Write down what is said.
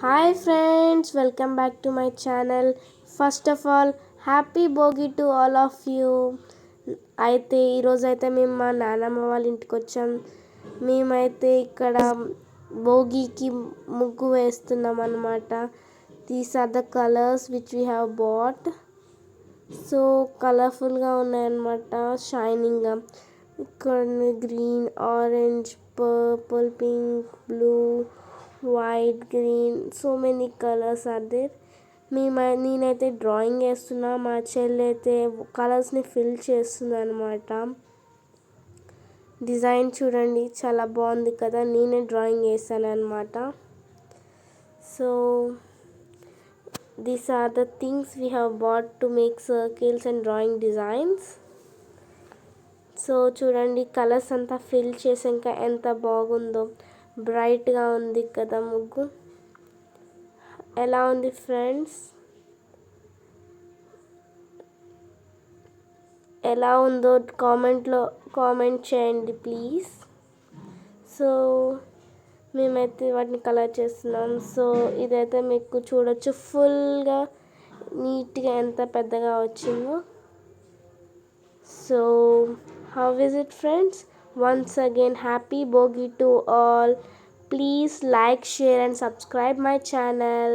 Hi friends, welcome back to my channel. First of all happy Bhogi to all of you. అయితే ఈరోజైతే మేము మా నానమ్మ వాళ్ళ ఇంటికి వచ్చాం. మేమైతే ఇక్కడ భోగికి ముగ్గు వేస్తున్నాం అన్నమాట. These are the colours which we have bought. So కలర్ఫుల్గా ఉన్నాయన్నమాట, షైనింగ్గా. ఇక్కడ green, orange, purple, pink, blue, white, green, so many colours are there. నేనైతే డ్రాయింగ్ వేస్తున్నా, మా చెల్లి అయితే కలర్స్ని ఫిల్ చేస్తుంది అనమాట. డిజైన్ చూడండి, చాలా బాగుంది కదా. నేనే డ్రాయింగ్ వేసాను అనమాట. So these are the things we have bought to make circles and drawing designs. So చూడండి, కలర్స్ అంతా ఫిల్ చేసాక ఎంత బాగుందో. బ్రైట్గా ఉంది కదా ముగ్గు. ఎలా ఉంది ఫ్రెండ్స్? ఎలా ఉందో కామెంట్ చేయండి ప్లీజ్. సో మేమైతే వాటిని కలర్ చేస్తున్నాం. సో ఇదైతే మీకు చూడొచ్చు, ఫుల్గా నీట్గా ఎంత పెద్దగా వచ్చిందో. So how is it friends? Once again happy Bogi to all. Please like, share and subscribe my channel.